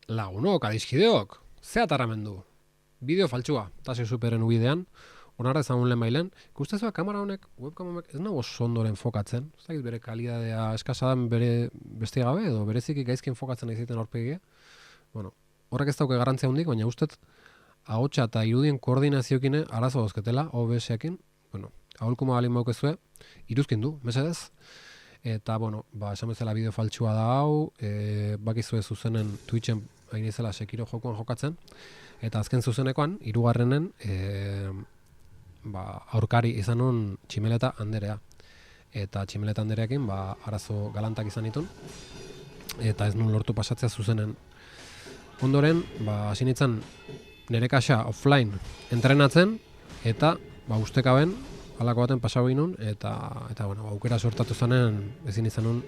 Lagunok, adiskideok, ze atarramendu. Bideo faltsua, Tasio Superen ubidean, onarra ezagun lehen bailen. Ikustezua kamera honek, webcam honek, ez nago ondo enfokatzen. Ez dakit bere kalidadea eskasadan bere beste gabe, edo bereziki gaizki enfokatzen egiten aurpegia. Bueno, horrek ez dauke garrantzia hundik, baina ustet, ahotsa eta irudien koordinazioekine arazo dozketela, OBS-ekin. Bueno, aholkuma balin maukezue, iruzkin du, mesedez. Eta, bueno, esan bezala bideo faltsua da hau, bakizue zuzenen Twitchen hain izela Sekiro jokoan jokatzen, eta azken zuzenekoan, hirugarrenen, aurkari izan nun Tximeleta Anderea. Eta Tximeleta Andereakin, arazo galantak izan ditun, eta ez nun lortu pasatzea zuzenen. Ondoren, hasi nintzen nire kaxa offline entrenatzen, eta ustekaben, halako baten pasau inun, eta bueno, aukera sortatu zanen ezin izan nun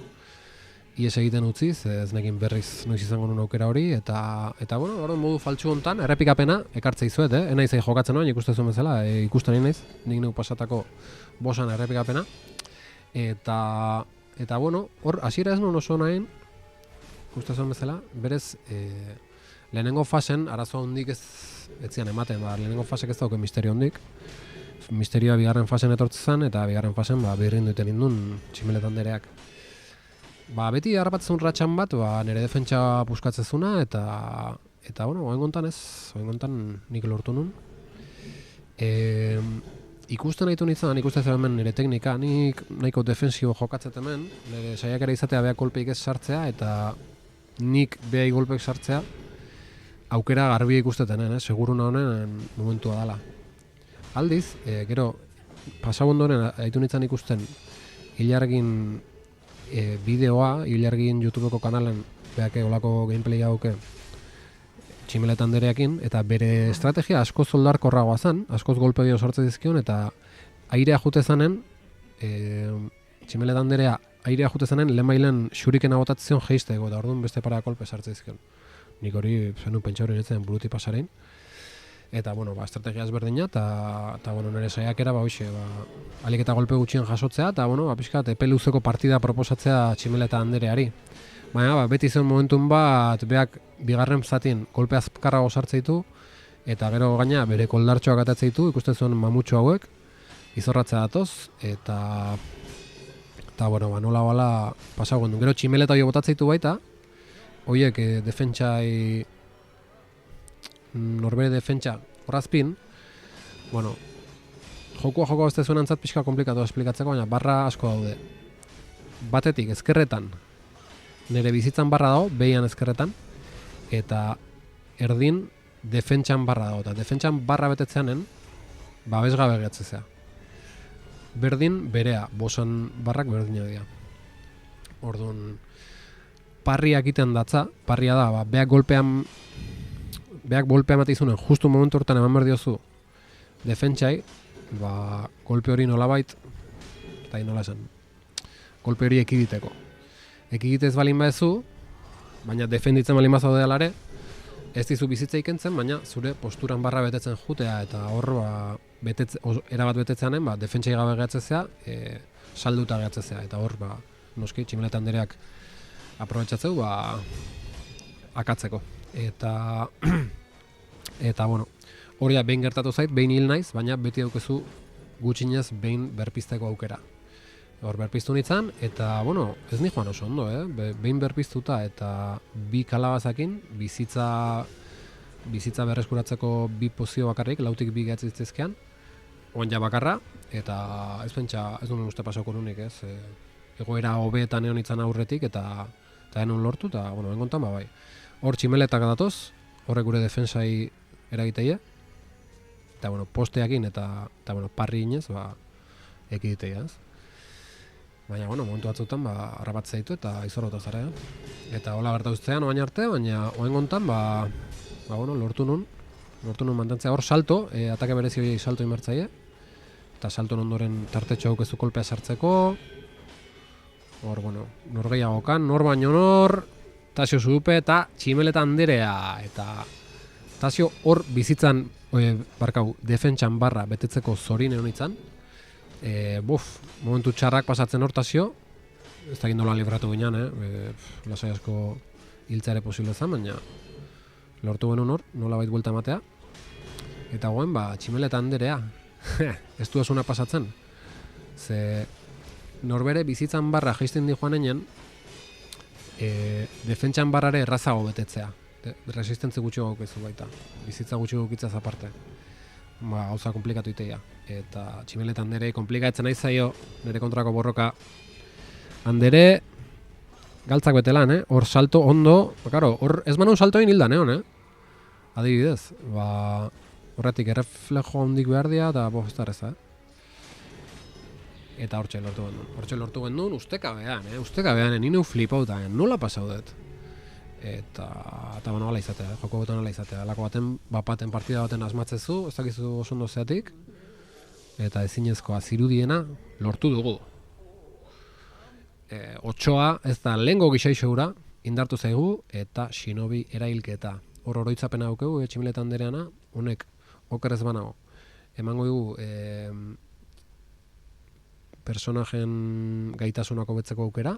ies egiten utziz, ez nekin berriz noiz izango nun aukera hori, eta bueno, hori modu faltsu hontan, errepikapena, ekartzei zuet, enaiz jokatzen noan, ikusten bezala, ikusten naiz, nik neu pasatako bosan errepikapena, eta bueno, hor, hasiera ez nun oso nahin, ikusten bezala, berez, lehenengo fasen, arazo hondik ez zian ematen, lehenengo fasek ez dauke misterio hondik, misterioa bigarren fasen etortzen zen, eta bigarren fasen birrin duten indun Tximeleta Andereak. Beti harrapatzen ratxan bat, nire defentsa buskatzezuna, eta bueno, oen gontan nik lortu nun. Ikusten nahitu nintzen, ikusten zer hemen nire teknika, nik nahiko defensio jokatzet hemen, nire saiakera izatea beha kolpeik ez sartzea, eta nik beha golpeik sartzea, aukera garbi ikusteten, seguruna honen momentua dela. Aldiz, gero, pasau ondoren haitu nintzen ikusten Ilargin bideoa, Ilargin YouTubeko kanalen behake olako gameplay hauke Tximeleta Andereakin, eta bere estrategia askoz zoldarkorragoa zen, askoz golpe dio sortze dizkion, eta airea jute zanen, Tximeleta Anderea airea jute zanen, lehen bailen xuriken abotatzion geiztego, eta orduan beste para kolpe sartze dizkion. Nik hori zenun pentsa hori netzen buruti pasarein. Eta, bueno, estrategia ezberdina, eta bueno, nire saiakera, hoxe, alik eta golpe gutxien jasotzea, eta, bueno, pixkat, epe luzeko partida proposatzea Tximeleta Andereari. Baina, beti zen momentun bat, beak bigarren zatien kolpe azkarrago sartzeitu, eta gero gaina bere koldartxoak atatzeitu, ikusten zuen mamutxo hauek, izorratzea datoz, eta bueno, nola bala pasau gondun. Gero Tximeleta hori botatzeitu baita, horiek defentsai norbere defentsa horrazpin, bueno, jokua beste zuen antzat pixka komplikatu esplikatzeko, baina barra asko daude. Batetik ezkerretan, nire bizitzan barra dago, behian ezkerretan, eta erdin defentsan barra dago, eta defentsan barra betetzeanen, babesgabe gertzezea. Berdin berea, bosan barrak berdina dira. Orduan, parria egiten datza, parria da, beak golpea emate izunen, justu momentu hortan eman berdiozu defentsai, golpe hori nolabait, eta nola esan, golpe hori ekiditeko. Ekiditez balin baezu, baina defenditzen balin bazaude alare, ez dizu bizitza ikentzen, baina zure posturan barra betetzen jutea, eta hor erabat betetzeanen, defentsai gabe gehatzezea, salduta gehatzezea, eta hor, noski, Tximeleta Andereak aprobetxatzeu, akatzeko. Eta bueno, hori da, behin gertatu zait, behin hil naiz, baina beti daukezu gutxinez behin berpizteko aukera. Hor berpiztu nintzen, eta bueno, ez ni joan oso ondo, behin berpiztuta eta bi kalabazakin, bizitza berreskuratzeko bi pozio bakarrik, lautik bi gehatziztezkean, oan ja bakarra, eta ez pentsa, ez duen uste pasauko nunik, egoera hobeetan egon nintzen aurretik, eta denun lortu, eta bueno, bengontan bai. Hor Tximeletak datoz, horrek gure defensai eragiteie, eta bueno, posteakin eta bueno, parri inez, ekiditeia, ez? Baina, bueno, momentu batzutan, harrapat zaitu eta izorrota zara, Eta hola gertauztean oain arte, baina oain gontan, bueno, lortu nun mantentzea hor salto, atake berezi hori salto inbertzaie, eta salto ondoren tartetxo haukezu kolpea sartzeko, hor, bueno, nor gehiagokan, nor baino nor, Tasio Supe eta Tximeleta Anderea, eta Tasio hor bizitzan, defentsan barra betetzeko zorin egon itzan, momentu txarrak pasatzen hor Tasio, ez da gindola libratu ginen, lasai asko hiltzare posible zen, baina lortu genuen hor, nolabait buelta ematea. Eta goen, Tximeleta Anderea, ez du esuna pasatzen. Ze norbere bizitzan barra jaisten di joan enean, defentsan barrare errazago betetzea. Resistentzi gutxi gaukezu baita. Bizitza gutxi gaukitzaz aparte. Gauza komplikatu iteia. Eta Tximeleta Anderei komplikatzen nahi zaio, nire kontrako borroka. Andere, galtzak betelan, hor salto ondo, hor ez manun salto egin hildan, egon, adibidez, horretik erreflejo hondik behar dira, eta ez da reza, Eta hortxe lortu gendun, ustekabean, ninu flipauta, nola pasaudet. Eta ala izatea, joko betan ala izatea. Lako baten partida baten asmatzezu, ez dakizu oso ondo zeatik, eta ezinezkoa zirudiena lortu dugu. Otsoa ez da lehengo gixaixoura indartu zaigu eta shinobi erailketa. Hor oroitzapena daukegu, Tximeleta Andereana, honek okerrez banago. Emango dugu personajen gaitasunak hobetzeko aukera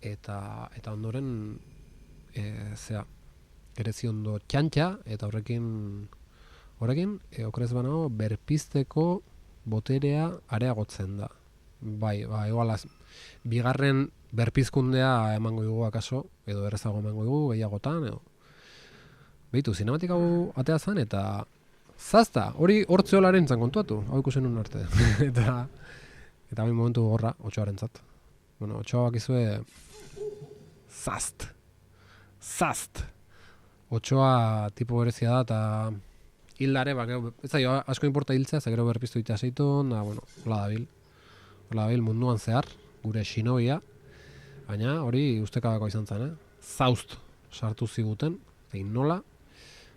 eta ondoren gereziondo txantxa eta horrekin okerrez banago berpizteko boterea areagotzen da. Igualaz, bigarren berpizkundea emango dugu akaso, edo errezago emango dugu, gehiagotan, edo. Beitu, zinematik hau atea zen, eta zazta, hori hortzeolaren zan kontuatu, hau ikusen nun arte. eta bain momentu gorra, otxoaren zat. Bueno, otxoa bakizue, zazt. Otxoa tipo berezia da, eta hildare, ez da, asko importa hiltzea, gero berpiztu itea zeiton, da, bueno, hola dabil munduan zehar, gure shinobia, baina hori ustekabako izan zen, Zaust sartu ziguten, egin nola,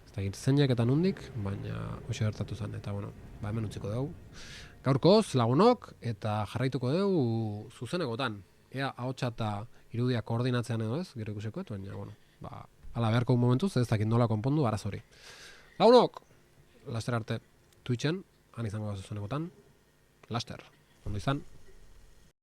ez da egin zeinak eta nundik, baina hoxe gertatu zen, eta bueno, hemen utziko dugu. Gaurkoz, lagunok, eta jarraituko dugu zuzenekotan. Ea, ahotsa eta irudia koordinatzean edo ez, gero ikusekoet, baina, bueno, ala beharko momentuz, ez dakit nola konpondu, arazori. Lagunok, laster arte, Twitchen, han izango da zuzenekotan, laster, ondo izan.